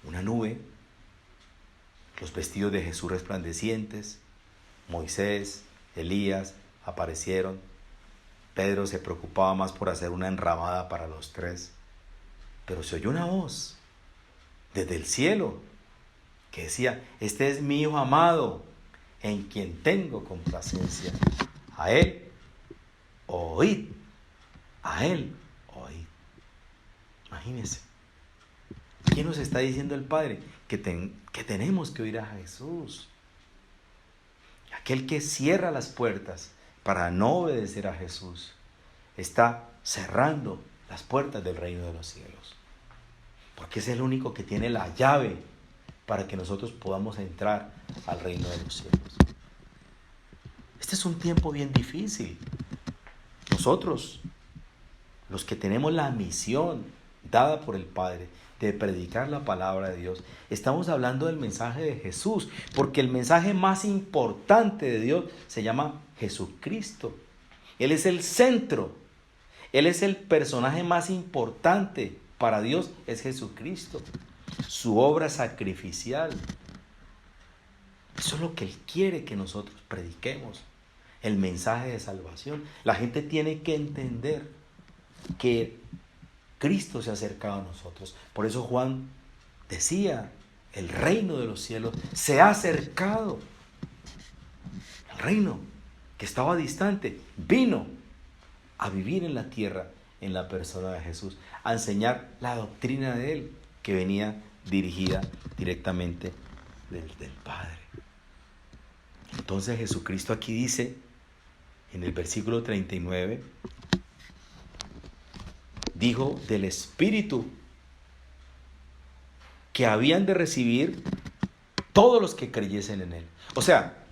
Una nube, los vestidos de Jesús resplandecientes, Moisés, Elías aparecieron. Pedro se preocupaba más por hacer una enramada para los tres. Pero se oyó una voz desde el cielo que decía, este es mi Hijo amado, en quien tengo complacencia. A Él oíd, a Él oíd. Imagínense. ¿Qué nos está diciendo el Padre? Que tenemos que oír a Jesús. Aquel que cierra las puertas para no obedecer a Jesús está cerrando las puertas del reino de los cielos. Porque es el único que tiene la llave para que nosotros podamos entrar al reino de los cielos. Este es un tiempo bien difícil. Nosotros, los que tenemos la misión dada por el Padre de predicar la palabra de Dios. Estamos hablando del mensaje de Jesús, porque el mensaje más importante de Dios se llama Jesucristo. Él es el centro, Él es el personaje más importante para Dios, es Jesucristo. Su obra sacrificial. Eso es lo que Él quiere que nosotros prediquemos, el mensaje de salvación. La gente tiene que entender que Cristo se ha acercado a nosotros. Por eso Juan decía, el reino de los cielos se ha acercado. El reino que estaba distante vino a vivir en la tierra en la persona de Jesús, a enseñar la doctrina de Él, que venía dirigida directamente del Padre. Entonces Jesucristo aquí dice, en el versículo 39, dijo del Espíritu que habían de recibir todos los que creyesen en Él. O sea,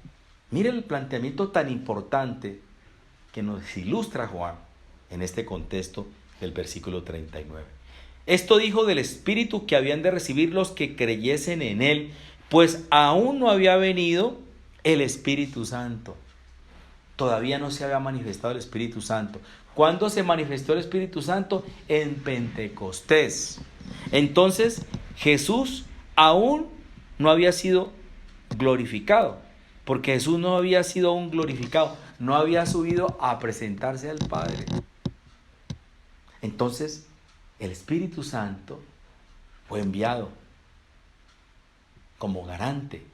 mire el planteamiento tan importante que nos ilustra Juan en este contexto del versículo 39. Esto dijo del Espíritu que habían de recibir los que creyesen en Él, pues aún no había venido el Espíritu Santo. Todavía no se había manifestado el Espíritu Santo. ¿Cuándo se manifestó el Espíritu Santo? En Pentecostés. Entonces Jesús aún no había sido glorificado, porque Jesús no había sido aún glorificado, no había subido a presentarse al Padre. Entonces el Espíritu Santo fue enviado como garante,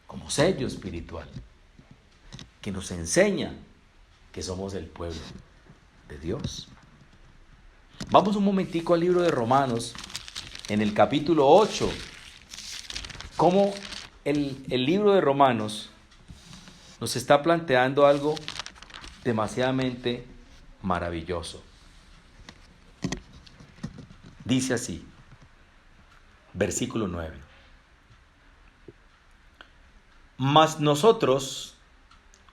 como sello espiritual, que nos enseña que somos el pueblo de Dios. Vamos un momentico al libro de Romanos, en el capítulo 8, cómo el libro de Romanos nos está planteando algo demasiadamente maravilloso. Dice así, versículo 9. Mas nosotros,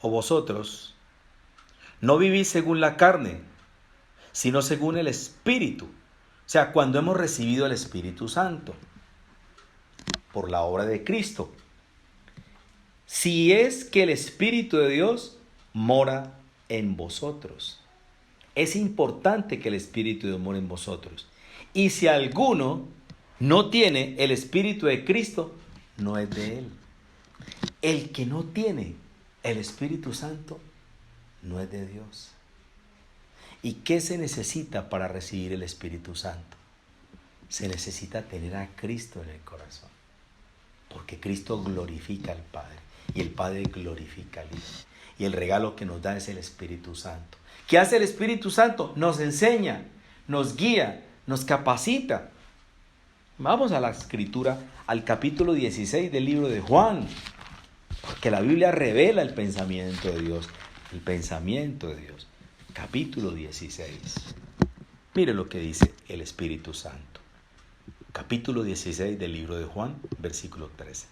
o vosotros, no vivís según la carne, sino según el Espíritu. O sea, cuando hemos recibido el Espíritu Santo por la obra de Cristo. Si es que el Espíritu de Dios mora en vosotros. Es importante que el Espíritu de Dios mora en vosotros. Y si alguno no tiene el Espíritu de Cristo, no es de Él. El que no tiene el Espíritu Santo no es de Dios. ¿Y qué se necesita para recibir el Espíritu Santo? Se necesita tener a Cristo en el corazón. Porque Cristo glorifica al Padre y el Padre glorifica al Hijo. Y el regalo que nos da es el Espíritu Santo. ¿Qué hace el Espíritu Santo? Nos enseña, nos guía, nos capacita. Vamos a la Escritura, al capítulo 16 del libro de Juan. Porque la Biblia revela el pensamiento de Dios. El pensamiento de Dios. Capítulo 16. Mire lo que dice el Espíritu Santo. Capítulo 16 del libro de Juan, versículo 13.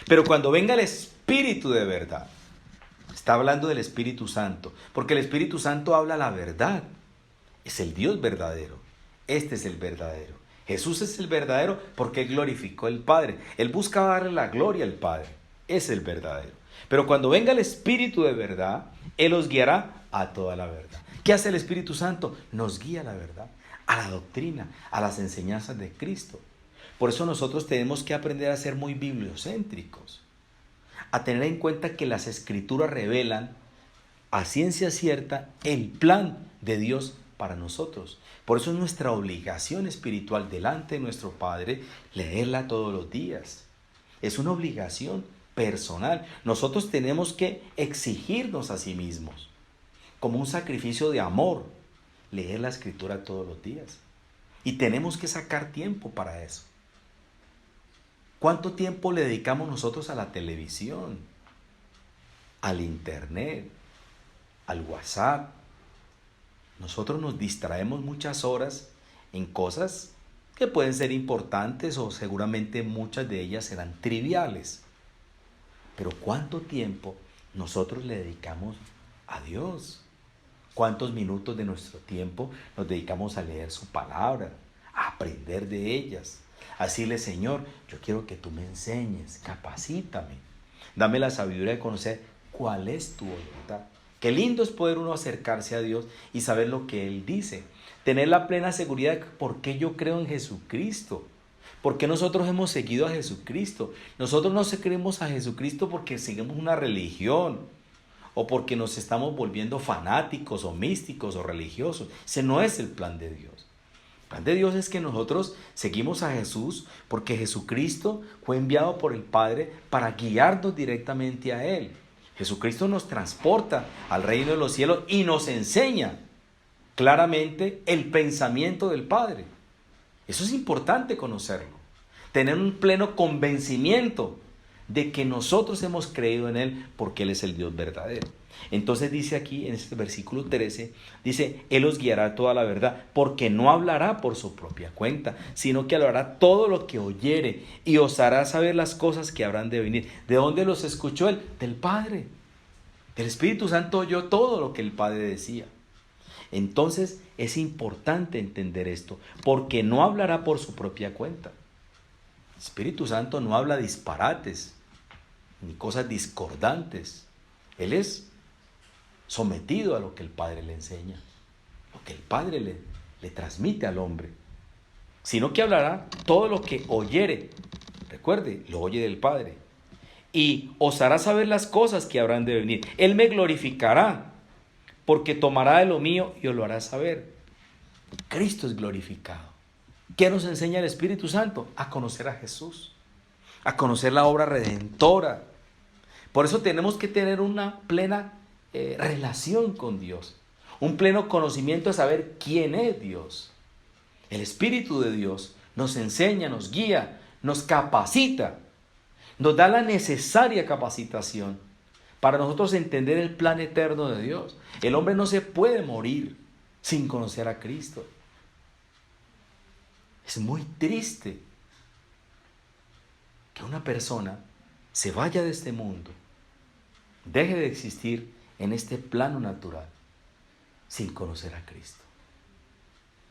Pero cuando venga el Espíritu de verdad, está hablando del Espíritu Santo, porque el Espíritu Santo habla la verdad. Es el Dios verdadero. Este es el verdadero. Jesús es el verdadero porque Él glorificó al Padre. Él buscaba darle la gloria al Padre. Es el verdadero. Pero cuando venga el Espíritu de verdad, Él os guiará a toda la verdad. ¿Qué hace el Espíritu Santo? Nos guía a la verdad, a la doctrina, a las enseñanzas de Cristo. Por eso nosotros tenemos que aprender a ser muy bibliocéntricos, a tener en cuenta que las Escrituras revelan a ciencia cierta el plan de Dios para nosotros. Por eso es nuestra obligación espiritual delante de nuestro Padre leerla todos los días. Es una obligación personal. Nosotros tenemos que exigirnos a sí mismos, como un sacrificio de amor, leer la Escritura todos los días. Y tenemos que sacar tiempo para eso. ¿Cuánto tiempo le dedicamos nosotros a la televisión, al internet, al WhatsApp? Nosotros nos distraemos muchas horas en cosas que pueden ser importantes o seguramente muchas de ellas serán triviales. Pero ¿cuánto tiempo nosotros le dedicamos a Dios? ¿Cuántos minutos de nuestro tiempo nos dedicamos a leer su palabra, a aprender de ellas? A decirle, Señor, yo quiero que tú me enseñes, capacítame, dame la sabiduría de conocer cuál es tu voluntad. Qué lindo es poder uno acercarse a Dios y saber lo que Él dice. Tener la plena seguridad de por qué yo creo en Jesucristo. ¿Por qué nosotros hemos seguido a Jesucristo? Nosotros no seguimos a Jesucristo porque seguimos una religión o porque nos estamos volviendo fanáticos o místicos o religiosos. Ese no es el plan de Dios. El plan de Dios es que nosotros seguimos a Jesús porque Jesucristo fue enviado por el Padre para guiarnos directamente a Él. Jesucristo nos transporta al reino de los cielos y nos enseña claramente el pensamiento del Padre. Eso es importante conocerlo. Tener un pleno convencimiento de que nosotros hemos creído en Él porque Él es el Dios verdadero. Entonces dice aquí en este versículo 13, dice, Él os guiará a toda la verdad, porque no hablará por su propia cuenta, sino que hablará todo lo que oyere y os hará saber las cosas que habrán de venir. ¿De dónde los escuchó Él? Del Padre. Del Espíritu Santo oyó todo lo que el Padre decía. Entonces es importante entender esto, porque no hablará por su propia cuenta. El Espíritu Santo no habla disparates, ni cosas discordantes. Él es sometido a lo que el Padre le enseña, lo que el Padre le transmite al hombre, sino que hablará todo lo que oyere. Recuerde, lo oye del Padre. Y os hará saber las cosas que habrán de venir. Él me glorificará, porque tomará de lo mío y os lo hará saber. Cristo es glorificado. ¿Qué nos enseña el Espíritu Santo? A conocer a Jesús, a conocer la obra redentora. Por eso tenemos que tener una plena relación con Dios, un pleno conocimiento de saber quién es Dios. El Espíritu de Dios nos enseña, nos guía, nos capacita, nos da la necesaria capacitación para nosotros entender el plan eterno de Dios. El hombre no se puede morir sin conocer a Cristo. Es muy triste que una persona se vaya de este mundo, deje de existir en este plano natural sin conocer a Cristo.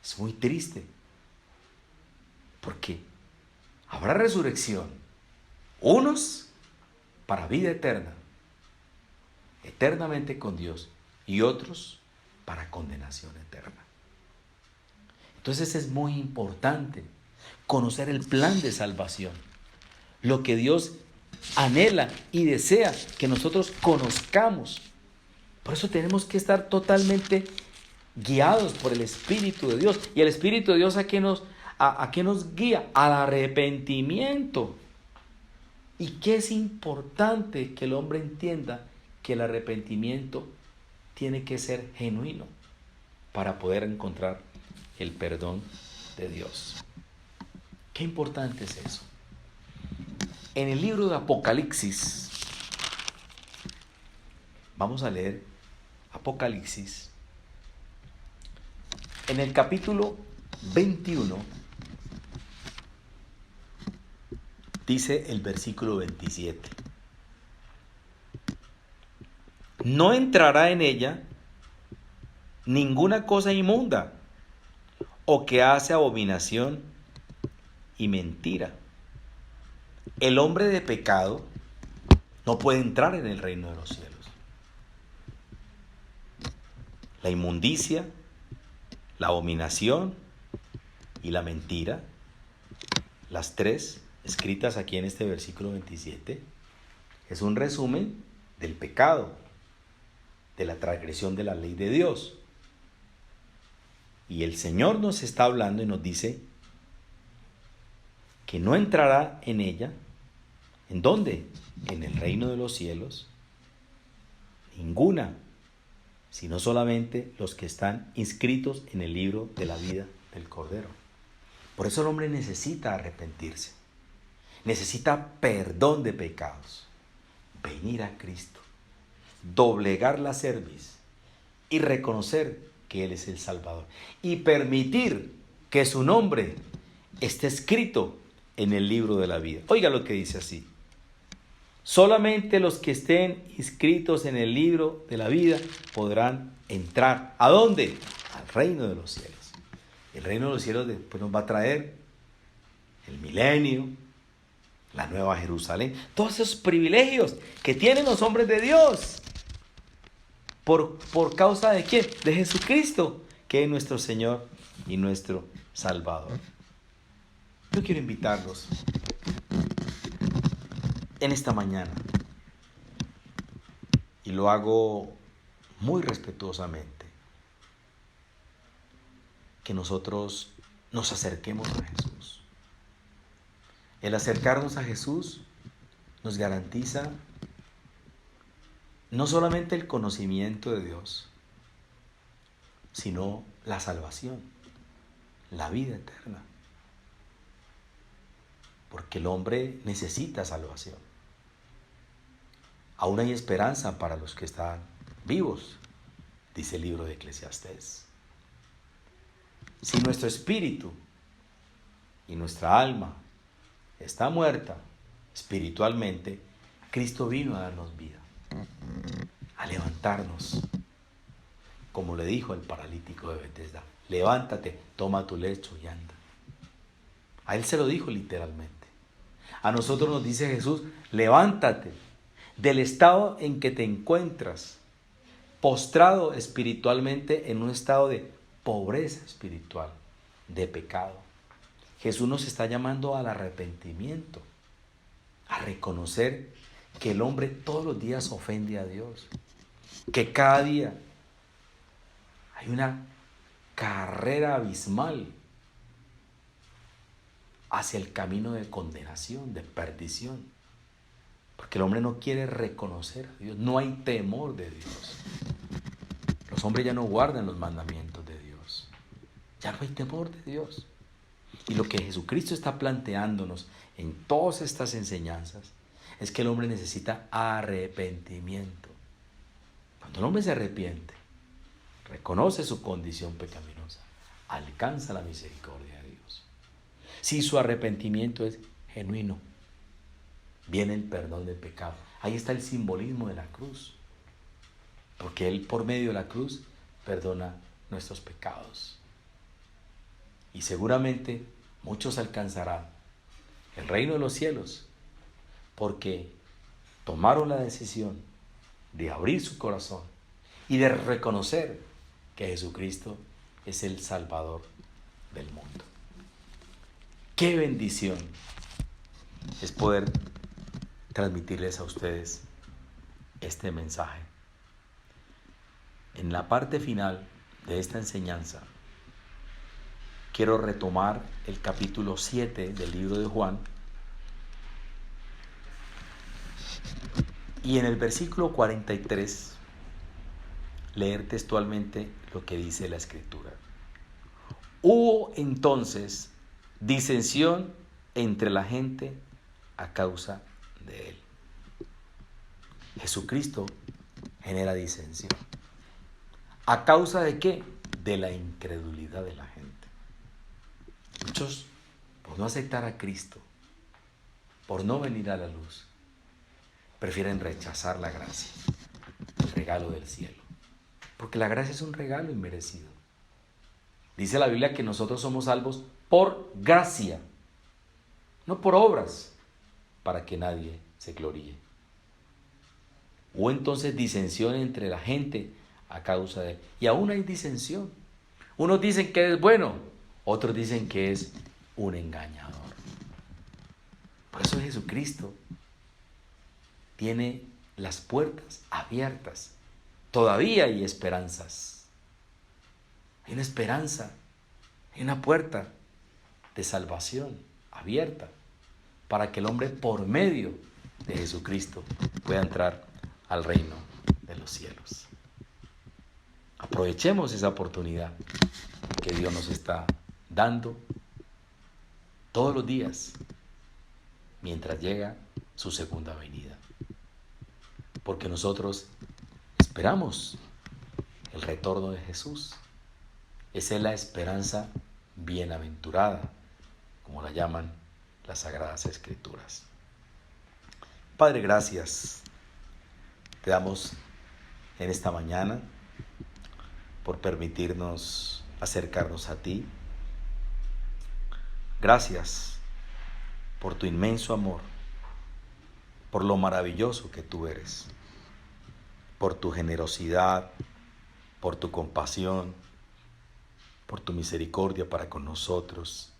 Es muy triste porque habrá resurrección, unos para vida eterna, eternamente con Dios, y otros para condenación eterna. Entonces es muy importante conocer el plan de salvación, lo que Dios anhela y desea que nosotros conozcamos. Por eso tenemos que estar totalmente guiados por el Espíritu de Dios. ¿Y el Espíritu de Dios a qué nos guía? Al arrepentimiento. ¿Y qué es importante que el hombre entienda? Que el arrepentimiento tiene que ser genuino para poder encontrar el perdón de Dios. Qué importante es eso. En el libro de Apocalipsis, vamos a leer Apocalipsis, en el capítulo 21, dice el versículo 27. No entrará en ella ninguna cosa inmunda o que hace abominación y mentira. El hombre de pecado no puede entrar en el reino de los cielos. La inmundicia, la abominación y la mentira, las tres escritas aquí en este versículo 27, es un resumen del pecado, de la transgresión de la ley de Dios. Y el Señor nos está hablando y nos dice que no entrará en ella. ¿En dónde? En el reino de los cielos. Ninguna, sino solamente los que están inscritos en el libro de la vida del Cordero. Por eso el hombre necesita arrepentirse. Necesita perdón de pecados. Venir a Cristo. Doblegar la cerviz y reconocer que Él es el Salvador y permitir que su nombre esté escrito en el libro de la vida. Oiga lo que dice así. Solamente los que estén inscritos en el libro de la vida podrán entrar. ¿A dónde? Al reino de los cielos. El reino de los cielos después nos va a traer el milenio, la nueva Jerusalén, todos esos privilegios que tienen los hombres de Dios. ¿Por causa de quién? De Jesucristo, que es nuestro Señor y nuestro Salvador. Yo quiero invitarlos en esta mañana, y lo hago muy respetuosamente, que nosotros nos acerquemos a Jesús. El acercarnos a Jesús nos garantiza no solamente el conocimiento de Dios, sino la salvación, la vida eterna. Porque el hombre necesita salvación. Aún hay esperanza para los que están vivos, dice el libro de Eclesiastés. Si nuestro espíritu y nuestra alma está muerta espiritualmente, Cristo vino a darnos vida, a levantarnos. Como le dijo el paralítico de Betesda: levántate, toma tu lecho y anda. A él se lo dijo literalmente. A nosotros nos dice Jesús: levántate del estado en que te encuentras, postrado espiritualmente en un estado de pobreza espiritual, de pecado. Jesús nos está llamando al arrepentimiento, a reconocer que el hombre todos los días ofende a Dios, que cada día hay una carrera abismal hacia el camino de condenación, de perdición. Porque el hombre no quiere reconocer a Dios, no hay temor de Dios. Los hombres ya no guardan los mandamientos de Dios, ya no hay temor de Dios. Y lo que Jesucristo está planteándonos en todas estas enseñanzas es que el hombre necesita arrepentimiento. Cuando el hombre se arrepiente, reconoce su condición pecaminosa, alcanza la misericordia de Dios. Si su arrepentimiento es genuino, viene el perdón del pecado. Ahí está el simbolismo de la cruz, porque Él por medio de la cruz perdona nuestros pecados. Y seguramente muchos alcanzarán el reino de los cielos porque tomaron la decisión de abrir su corazón y de reconocer que Jesucristo es el Salvador del mundo. Qué bendición es poder transmitirles a ustedes este mensaje. En la parte final de esta enseñanza, quiero retomar el capítulo 7 del libro de Juan, y en el versículo 43 leer textualmente lo que dice la Escritura. Hubo entonces disensión entre la gente a causa de él. Jesucristo genera disensión. ¿A causa de qué? De la incredulidad de la gente. Muchos, por no aceptar a Cristo, por no venir a la luz, prefieren rechazar la gracia, el regalo del cielo. Porque la gracia es un regalo inmerecido. Dice la Biblia que nosotros somos salvos por gracia, no por obras, para que nadie se gloríe. Hubo entonces disensión entre la gente a causa de... Y aún hay disensión. Unos dicen que es bueno, otros dicen que es un engañador. Por eso Jesucristo tiene las puertas abiertas. Todavía hay esperanzas. Hay una esperanza, hay una puerta de salvación abierta para que el hombre por medio de Jesucristo pueda entrar al reino de los cielos. Aprovechemos esa oportunidad que Dios nos está dando todos los días mientras llega su segunda venida. Porque nosotros esperamos el retorno de Jesús. Esa es la esperanza bienaventurada, como la llaman las Sagradas Escrituras. Padre, gracias. Te damos en esta mañana por permitirnos acercarnos a ti. Gracias por tu inmenso amor, por lo maravilloso que tú eres, por tu generosidad, por tu compasión, por tu misericordia para con nosotros,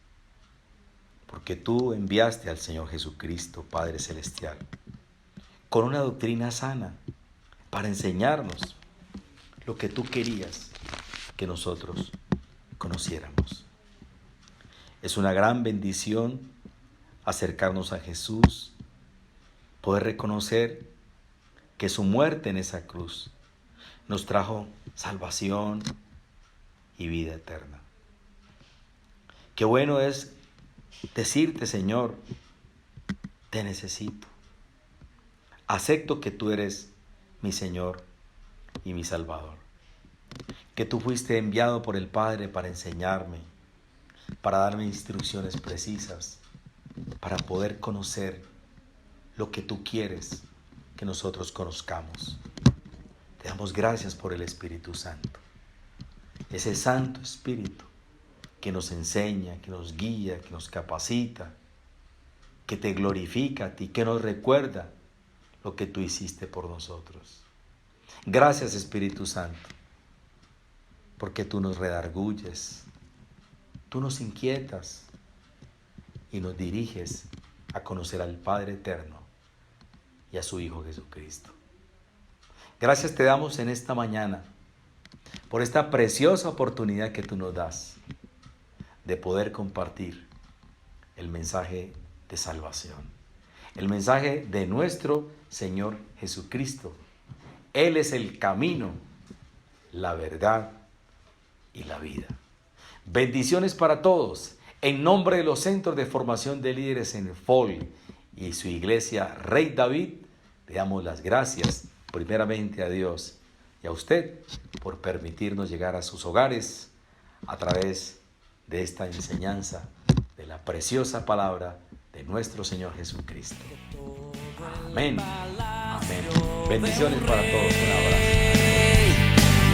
porque tú enviaste al Señor Jesucristo, Padre Celestial, con una doctrina sana para enseñarnos lo que tú querías que nosotros conociéramos. Es una gran bendición acercarnos a Jesús, poder reconocer que su muerte en esa cruz nos trajo salvación y vida eterna. Qué bueno es decirte, Señor, te necesito. Acepto que tú eres mi Señor y mi Salvador. Que tú fuiste enviado por el Padre para enseñarme, para darme instrucciones precisas, para poder conocer lo que tú quieres que nosotros conozcamos. Te damos gracias por el Espíritu Santo. Ese Santo Espíritu que nos enseña, que nos guía, que nos capacita, que te glorifica a ti, que nos recuerda lo que tú hiciste por nosotros. Gracias, Espíritu Santo, porque tú nos redarguyes, tú nos inquietas y nos diriges a conocer al Padre Eterno y a su Hijo Jesucristo. Gracias te damos en esta mañana por esta preciosa oportunidad que tú nos das de poder compartir el mensaje de salvación, el mensaje de nuestro Señor Jesucristo. Él es el camino, la verdad y la vida. Bendiciones para todos. En nombre de los Centros de Formación de Líderes en FOL y su iglesia Rey David, le damos las gracias primeramente a Dios y a usted por permitirnos llegar a sus hogares a través de esta enseñanza de la preciosa palabra de nuestro Señor Jesucristo. Amén. Amén. Bendiciones para todos. Un abrazo.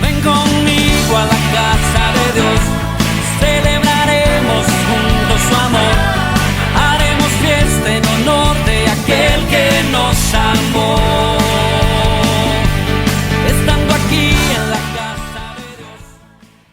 Ven conmigo a la casa de Dios.